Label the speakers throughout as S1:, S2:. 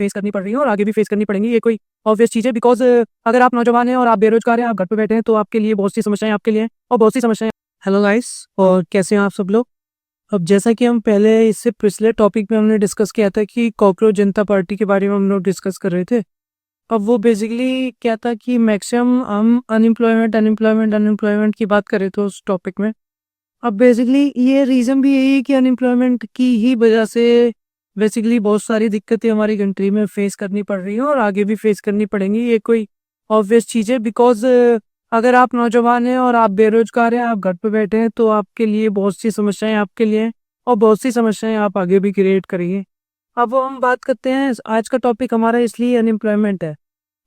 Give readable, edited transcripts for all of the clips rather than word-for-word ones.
S1: Face करनी पड़ रही है और आगे भी फेस करनी पड़ेंगी। ये कोई ऑब्वियस चीज़ है बिकॉज़ अगर आप नौजवान हैं और आप बेरोज़गार हैं, आप घर पे बैठे हैं, तो आपके लिए बहुत सी समस्याएँ आपके लिए हैं और बहुत सी समस्याएँ। हेलो गाइस, और कैसे हैं आप सब लोग? अब जैसा कि हम पहले इससे पिछले टॉपिक में हमने डिस्कस किया था कि कॉकरोच जनता पार्टी के बारे में हम लोग डिस्कस कर रहे थे। अब वो बेसिकली क्या था कि मैक्सिमम हम अनएम्प्लॉयमेंट की बात कर रहे थे उस टॉपिक में। अब बेसिकली ये रीज़न भी यही है कि अनएम्प्लॉयमेंट की ही वजह से बेसिकली बहुत सारी दिक्कतें हमारी कंट्री में फेस करनी पड़ रही हैं और आगे भी फेस करनी पड़ेंगी। ये कोई ऑब्वियस चीज़ है बिकॉज़ अगर आप नौजवान हैं और आप बेरोज़गार हैं, आप घर पे बैठे हैं, तो आपके लिए बहुत सी समस्याएँ आपके लिए हैं और बहुत सी समस्याएँ आप आगे भी क्रिएट करेंगे। अब हम बात करते हैं, आज का टॉपिक हमारा इसलिए अनएम्प्लॉयमेंट है।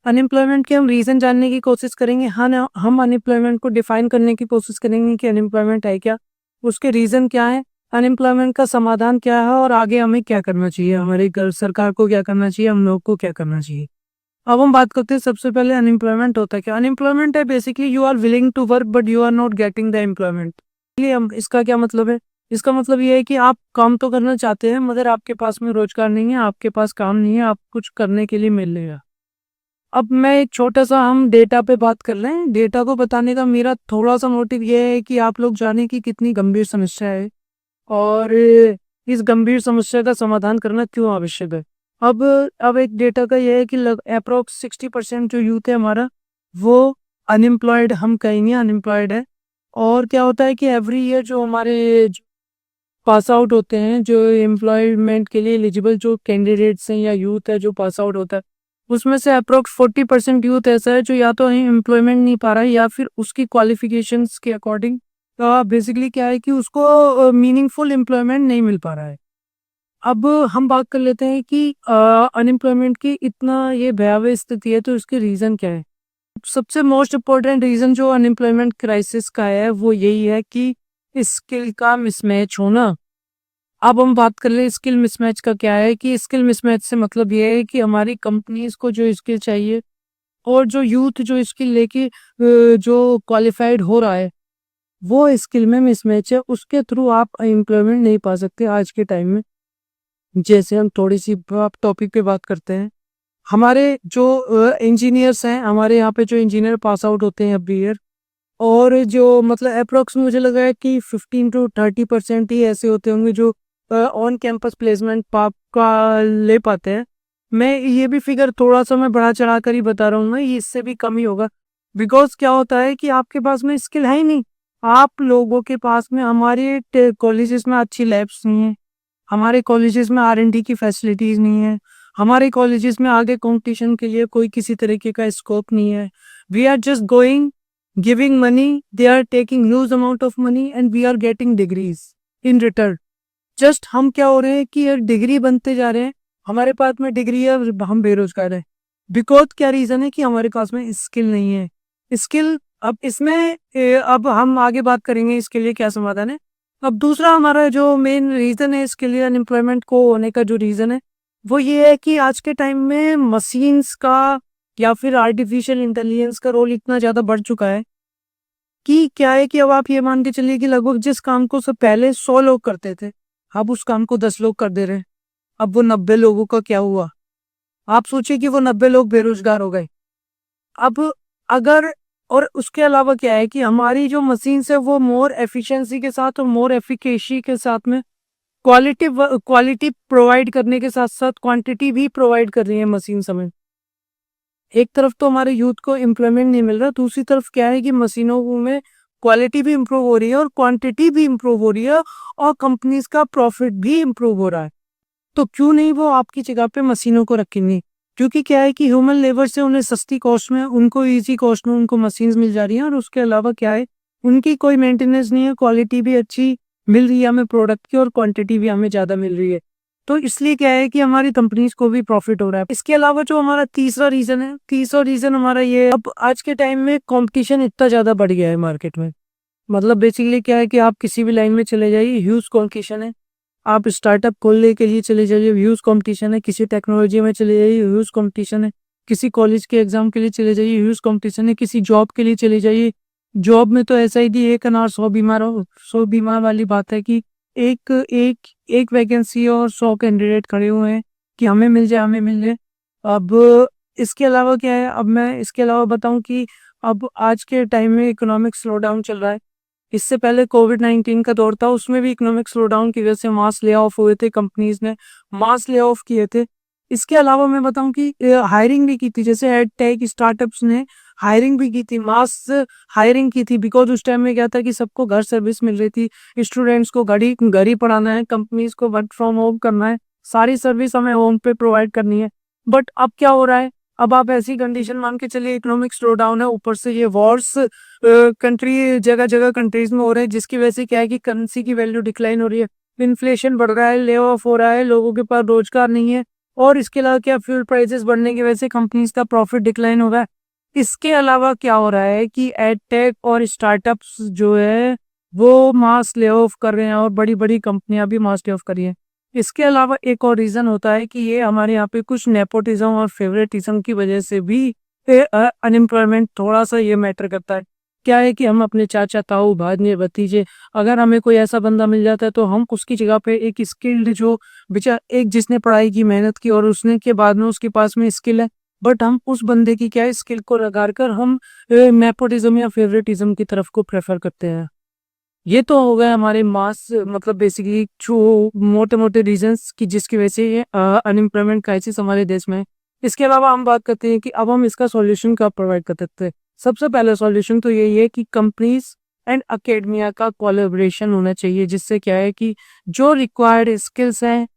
S1: अनएम्प्लॉयमेंट के हम रीज़न जानने की कोशिश करेंगे। हाँ ना, हम अनएम्प्लॉयमेंट को डिफाइन करने की कोशिश करेंगे कि अनएम्प्लॉयमेंट है क्या, उसके रीज़न क्या है, अनएम्प्लॉयमेंट का समाधान क्या है और आगे हमें क्या करना चाहिए, हमारी सरकार को क्या करना चाहिए, हम लोग को क्या करना चाहिए। अब हम बात करते हैं सबसे पहले अनएम्प्लॉयमेंट होता है क्या। अनएम्प्लॉयमेंट है basically you are willing to work but you are not getting the employment. इसलिए हम इसका क्या मतलब है, इसका मतलब ये है कि आप काम तो करना चाहते हैं मगर आपके पास में रोजगार नहीं है, आपके पास काम नहीं है, आप कुछ करने के लिए मिल रहा। अब मैं एक छोटा-सा हम डेटा पे बात कर रहे हैं। डेटा को बताने का मेरा थोड़ा-सा मोटिव ये है कि आप लोग जानें कि कितनी गंभीर समस्या है और इस गंभीर समस्या का समाधान करना क्यों आवश्यक है। अब एक डेटा का ये है कि लग एप्रॉक्स 60% जो यूथ है हमारा, वो अनएम्प्लॉयड, हम कहेंगे अनएम्प्लॉयड है। और क्या होता है कि एवरी ईयर जो हमारे पास आउट होते हैं, जो एम्प्लॉयमेंट के लिए एलिजिबल जो कैंडिडेट्स हैं या यूथ है जो पास आउट होता है, उसमें से अप्रोक्स 40% यूथ ऐसा है जो या तो एम्प्लॉयमेंट नहीं पा रहा है या फिर उसकी क्वालिफिकेशंस के अकॉर्डिंग बेसिकली क्या है कि उसको मीनिंगफुल एम्प्लॉयमेंट नहीं मिल पा रहा है। अब हम बात कर लेते हैं कि अनएम्प्लॉयमेंट की इतना ये भयावह स्थिति है तो इसके रीज़न क्या है। सबसे मोस्ट इम्पोर्टेंट रीज़न जो अनएम्प्लॉयमेंट क्राइसिस का है वो यही है कि स्किल का मिसमैच होना। अब हम बात कर ले स्किल मिसमैच का क्या है कि स्किल मिसमैच से मतलब ये है कि हमारी कंपनीज को जो स्किल चाहिए और जो यूथ जो स्किल लेके जो क्वालिफाइड हो रहा है वो स्किल में मिसमैच है, उसके थ्रू आप एम्प्लॉयमेंट नहीं पा सकते आज के टाइम में। जैसे हम थोड़ी सी टॉपिक पे बात करते हैं, हमारे जो इंजीनियर्स हैं, हमारे यहाँ पे जो इंजीनियर पास आउट होते हैं एवरी ईयर, और जो मतलब अप्रोक्स मुझे लगा है कि 15 to 30% ही ऐसे होते होंगे जो ऑन कैंपस प्लेसमेंट पाप का ले पाते हैं। मैं ये भी फिगर थोड़ा सा मैं बढ़ा चढ़ा कर ही बता रहा हूँ, मैं ये इससे भी कम ही होगा बिकॉज क्या होता है कि आपके पास में स्किल है ही नहीं। आप लोगों के पास में, हमारे कॉलेजेस में अच्छी लैब्स नहीं है, हमारे कॉलेजेस में R&D की फैसिलिटीज नहीं है, हमारे कॉलेजेस में आगे कंपटीशन के लिए कोई किसी तरीके का स्कोप नहीं है। We are just going giving money, they are taking huge amount of money and we are getting degrees in return. Just हम क्या हो रहे हैं कि यार डिग्री बनते जा रहे हैं, हमारे पास में डिग्री है और हम बेरोजगार हैं। बिकॉज क्या रीजन है कि हमारे पास में स्किल नहीं है। स्किल, अब इसमें अब हम आगे बात करेंगे इसके लिए क्या समाधान है। अब दूसरा हमारा जो मेन रीजन है इसके लिए अनएम्प्लॉयमेंट को होने का जो रीजन है वो ये है कि आज के टाइम में मशीन्स का या फिर आर्टिफिशियल इंटेलिजेंस का रोल इतना ज़्यादा बढ़ चुका है कि क्या है कि अब आप ये मान के चलिए कि लगभग जिस काम को सब पहले 100 लोग करते थे, अब उस काम को 10 लोग कर दे रहे हैं। अब वो 90 लोगों का क्या हुआ? आप सोचिए कि वो 90 लोग बेरोजगार हो गए। अब अगर, और उसके अलावा क्या है कि हमारी जो मशीन्स है वो मोर एफिशिएंसी के साथ और मोर एफिकेसी के साथ में क्वालिटी प्रोवाइड करने के साथ साथ क्वांटिटी भी प्रोवाइड कर रही है मशीन हमें। एक तरफ तो हमारे यूथ को एम्प्लॉयमेंट नहीं मिल रहा, दूसरी तरफ क्या है कि मशीनों में क्वालिटी भी इम्प्रूव हो रही है और क्वांटिटी भी इम्प्रूव हो रही है और कंपनीज का प्रॉफिट भी इम्प्रूव हो रहा है। तो क्यों नहीं वो आपकी जगह पे मशीनों को रखेंगे, क्योंकि क्या है कि ह्यूमन लेबर से उन्हें सस्ती कॉस्ट में, उनको इजी कॉस्ट में उनको मशीन्स मिल जा रही हैं और उसके अलावा क्या है, उनकी कोई मेंटेनेंस नहीं है, क्वालिटी भी अच्छी मिल रही है हमें प्रोडक्ट की और क्वांटिटी भी हमें ज़्यादा मिल रही है। तो इसलिए क्या है कि हमारी कंपनीज को भी प्रॉफिट हो रहा है। इसके अलावा जो हमारा तीसरा रीजन है, तीसरा रीजन हमारा ये, अब आज के टाइम में कंपटीशन इतना ज़्यादा बढ़ गया है मार्केट में। मतलब बेसिकली क्या है कि आप किसी भी लाइन में चले जाइए, ह्यूज कंपटीशन है। आप स्टार्टअप खोलने के लिए चले जाइए, ह्यूज कंपटीशन है। किसी टेक्नोलॉजी में चले जाइए, ह्यूज कंपटीशन है। किसी कॉलेज के एग्जाम के लिए चले जाइए, ह्यूज कंपटीशन है। किसी जॉब के लिए चले जाइए, जॉब में तो ऐसा ही कि एक अनार 100 बीमार वाली बात है कि एक एक एक वैकेंसी और 100 कैंडिडेट खड़े हुए हैं कि हमें मिल जाए, हमें मिल जाए। अब इसके अलावा क्या है, अब मैं इसके अलावा बताऊं कि अब आज के टाइम में इकोनॉमिक स्लो डाउन चल रहा है। इससे पहले कोविड-19 का दौर था, उसमें भी इकोनॉमिक स्लो डाउन की वजह से मास ले ऑफ हुए थे, कंपनीज ने मास ले ऑफ किए थे। इसके अलावा मैं बताऊं कि हायरिंग भी की थी, जैसे एडटेक स्टार्टअप्स ने हायरिंग भी की थी, मास हायरिंग की थी, बिकॉज उस टाइम में क्या था कि सबको घर सर्विस मिल रही थी, स्टूडेंट्स को घर ही पढ़ाना है, कंपनीज को वर्क फ्रॉम होम करना है, सारी सर्विस हमें होम पे प्रोवाइड करनी है। बट अब क्या हो रहा है, अब आप ऐसी कंडीशन मान के चलिए, इकोनॉमिक स्लो डाउन है, ऊपर से ये वॉर्स कंट्री जगह जगह कंट्रीज में हो रहे हैं, जिसकी वजह से क्या है कि करेंसी की वैल्यू डिक्लाइन हो रही है, इन्फ्लेशन बढ़ रहा है, ले ऑफ हो रहा है, लोगों के पास रोजगार नहीं है, और इसके अलावा क्या, फ्यूल प्राइसेस बढ़ने की वजह से कंपनीज का प्रॉफिट डिक्लाइन हो रहा है। इसके अलावा क्या हो रहा है कि एडटेक और स्टार्टअप्स जो है वो मास ले ऑफ कर रहे हैं, और बड़ी बड़ी कंपनियां भी मास ले ऑफ कर रही हैं। इसके अलावा एक और रीजन होता है कि ये हमारे यहाँ पे कुछ नेपोटिज्म और फेवरेटिज्म की वजह से भी अनएम्प्लॉयमेंट थोड़ा सा ये मैटर करता है। क्या है कि हम अपने चाचा ताऊ भांजे भतीजे, अगर हमें कोई ऐसा बंदा मिल जाता है तो हम उसकी जगह पे एक स्किल्ड जो एक जिसने पढ़ाई की, मेहनत की, और उसने के बाद में उसके पास में स्किल है, बट हम उस बंदे की क्या है स्किल को लगा कर हम नेपोटिज्म या फेवरेटिज्म की तरफ को प्रेफर करते हैं। ये तो हो गए हमारे मास, मतलब बेसिकली जो मोटे मोटे रीजंस की जिसकी वजह से ये अनएम्प्लॉयमेंट क्राइसिस हमारे देश में है। इसके अलावा हम बात करते हैं कि अब हम इसका सॉल्यूशन कब प्रोवाइड कर सकते हैं। सबसे पहला सॉल्यूशन तो यही है कि कंपनीज एंड अकेडमिया का कोलैबोरेशन होना चाहिए, जिससे क्या है कि जो रिक्वायर्ड स्किल्स हैं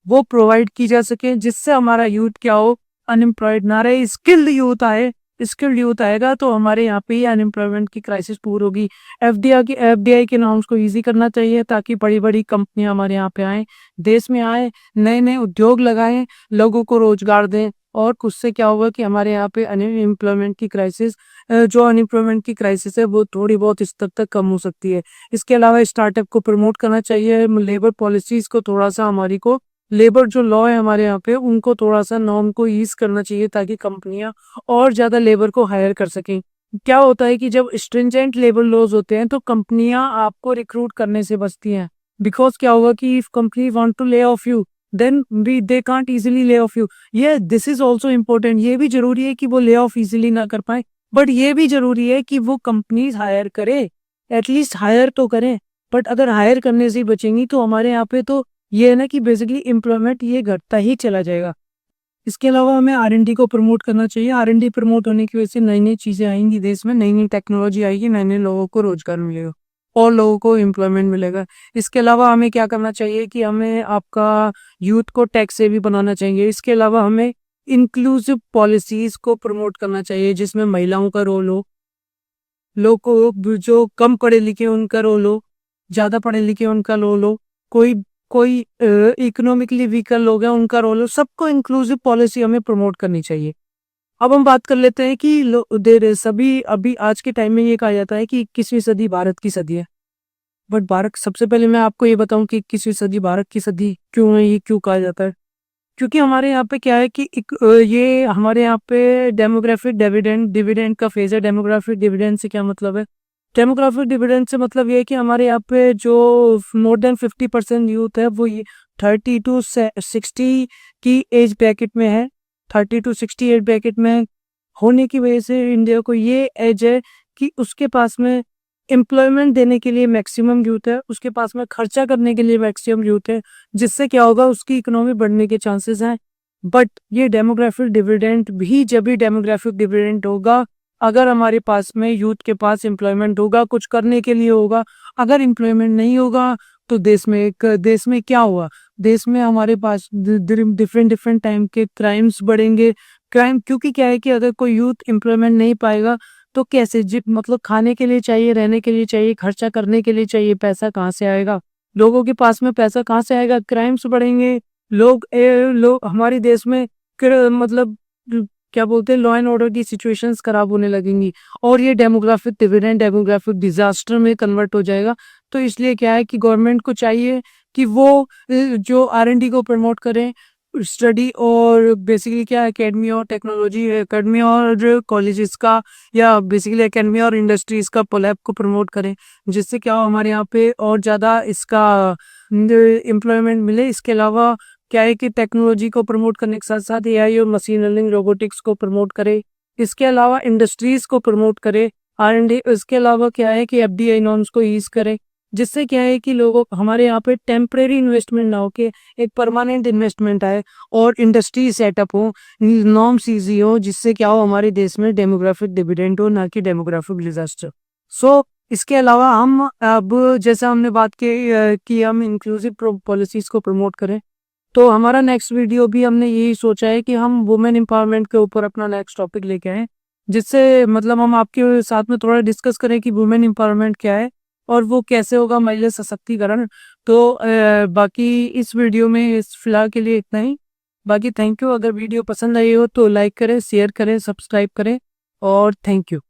S1: वो प्रोवाइड की जा सके, जिससे हमारा यूथ क्या हो, अनएम्प्लॉयड ना रहे, स्किल्ड यूथ आए। स्किल्ड यूथ आएगा तो हमारे यहाँ पे ही अनएम्प्लॉयमेंट की क्राइसिस दूर होगी। एफडीआई के नॉर्म्स को इजी करना चाहिए, ताकि बड़ी बड़ी कंपनियां हमारे यहाँ पे आए, देश में आए, नए नए उद्योग लगाएं, लोगों को रोजगार दें, और उससे क्या होगा कि हमारे यहाँ पे अनएम्प्लॉयमेंट की क्राइसिस है वो थोड़ी बहुत इस तक कम हो सकती है। इसके अलावा स्टार्टअप को प्रमोट करना चाहिए, लेबर पॉलिसीज को थोड़ा सा हमारी को लेबर जो लॉ है हमारे यहाँ पे उनको थोड़ा सा नॉर्म को ईज करना चाहिए, ताकि कंपनियां और ज्यादा लेबर को हायर कर सकें। क्या होता है कि जब स्ट्रिंजेंट लेबर लॉज होते हैं तो कंपनियां आपको रिक्रूट करने से बचती हैं, बिकॉज क्या होगा कि if company want to lay off you, then we they can't easily lay off you. ये दिस इज ऑल्सो इम्पोर्टेंट, ये भी जरूरी है कि वो ले ऑफ इजीली ना कर पाए, बट ये भी जरूरी है कि वो कंपनीज हायर करे, एटलीस्ट हायर तो करें। बट अगर हायर करने से ही बचेंगी तो हमारे यहाँ पे तो ये है ना कि बेसिकली एम्प्लॉयमेंट ये घटता ही चला जाएगा। इसके अलावा हमें आर&डी को प्रमोट करना चाहिए। आर&डी प्रमोट होने की वजह से नई नई चीजें आएंगी, देश में नई नई टेक्नोलॉजी आएगी, नए नए लोगों को रोजगार मिलेगा और लोगों को एम्प्लॉयमेंट मिलेगा। इसके अलावा हमें क्या करना चाहिए कि हमें आपका यूथ को टैक्स से भी बनाना चाहिए। इसके अलावा हमें इंक्लूसिव पॉलिसीज को प्रमोट करना चाहिए, जिसमें महिलाओं का रोल हो, लोग को जो कम पढ़े लिखे उनका रोल हो, ज्यादा पढ़े लिखे उनका रोल हो, कोई कोई इकोनॉमिकली वीकर लोग हैं उनका रोल हो, सबको इंक्लूसिव पॉलिसी हमें प्रमोट करनी चाहिए। अब हम बात कर लेते हैं कि देर सभी अभी आज के टाइम में ये कहा जाता है कि 21वीं सदी भारत की सदी है, बट भारत, सबसे पहले मैं आपको ये बताऊं कि 21वीं सदी भारत की सदी क्यों है, ये क्यों कहा जाता है। क्योंकि हमारे यहाँ पे क्या है कि ये हमारे यहाँ पे डेमोग्राफिक डिविडेंड डिविडेंड का फेज है। डेमोग्राफिक डिविडेंड से क्या मतलब है, डेमोग्राफिक डिविडेंड से मतलब ये है कि हमारे यहाँ पे जो मोर देन 50% यूथ है वो ये 30 to 60 की एज ब्रैकेट में है, 30 to 60 एज ब्रैकेट में होने की वजह से इंडिया को ये एज है कि उसके पास में एम्प्लॉयमेंट देने के लिए मैक्सिमम यूथ है, उसके पास में खर्चा करने के लिए मैक्सिमम यूथ है, जिससे क्या होगा उसकी इकोनॉमी बढ़ने के चांसेस हैं। बट ये डेमोग्राफिक डिविडेंड भी जब भी डेमोग्राफिक डिविडेंड होगा अगर हमारे पास में यूथ के पास एम्प्लॉयमेंट होगा, कुछ करने के लिए होगा। अगर एम्प्लॉयमेंट नहीं होगा तो देश में क्या हुआ, देश में हमारे पास डिफरेंट डिफरेंट टाइम के क्राइम्स बढ़ेंगे। क्राइम क्योंकि क्या है कि अगर कोई यूथ एम्प्लॉयमेंट नहीं पाएगा तो कैसे मतलब खाने के लिए चाहिए, रहने के लिए चाहिए, खर्चा करने के लिए चाहिए, पैसा कहाँ से आएगा, लोगों के पास में पैसा कहाँ से आएगा, क्राइम्स बढ़ेंगे, लोग हमारे देश में मतलब क्या बोलते हैं, लॉ एंड ऑर्डर की सिचुएशंस खराब होने लगेंगी, और ये डेमोग्राफिक डिविडेंड डेमोग्राफिक डिजास्टर में कन्वर्ट हो जाएगा। तो इसलिए क्या है कि गवर्नमेंट को चाहिए कि वो जो आर&डी को प्रमोट करें, स्टडी और बेसिकली क्या एकेडमी और टेक्नोलॉजी, एकेडमी और कॉलेजेस का, या बेसिकली एकेडमी और इंडस्ट्रीज का कोलैब को प्रमोट करें, जिससे क्या हो हमारे यहाँ पे और ज़्यादा इसका एम्प्लॉयमेंट मिले। इसके अलावा क्या है कि टेक्नोलॉजी को प्रमोट करने के साथ साथ एआई और मशीन लर्निंग रोबोटिक्स को प्रमोट करे। इसके अलावा इंडस्ट्रीज को प्रमोट करे। R&D इसके अलावा क्या है कि एफडीआई नॉर्म्स को ईज करे, जिससे क्या है कि लोगों हमारे यहाँ पे टेम्परेरी इन्वेस्टमेंट ना हो के एक परमानेंट इन्वेस्टमेंट आए और इंडस्ट्री सेटअप हो, नॉर्म्स ईजी हो, जिससे क्या हो हमारे देश में डेमोग्राफिक डिविडेंड हो, ना कि डेमोग्राफिक डिजास्टर। सो इसके अलावा हम अब जैसा हमने बात की कि हम इंक्लूसिव पॉलिसीज को प्रमोट करें, तो हमारा नेक्स्ट वीडियो भी हमने यही सोचा है कि हम वुमेन एम्पावरमेंट के ऊपर अपना नेक्स्ट टॉपिक लेके आए, जिससे मतलब हम आपके साथ में थोड़ा डिस्कस करें कि वुमेन एम्पावरमेंट क्या है और वो कैसे होगा महिला सशक्तिकरण। तो बाकी इस वीडियो में इस फिलहाल के लिए इतना ही। बाकी थैंक यू। अगर वीडियो पसंद आई हो तो लाइक करें, शेयर करें, सब्सक्राइब करें और थैंक यू।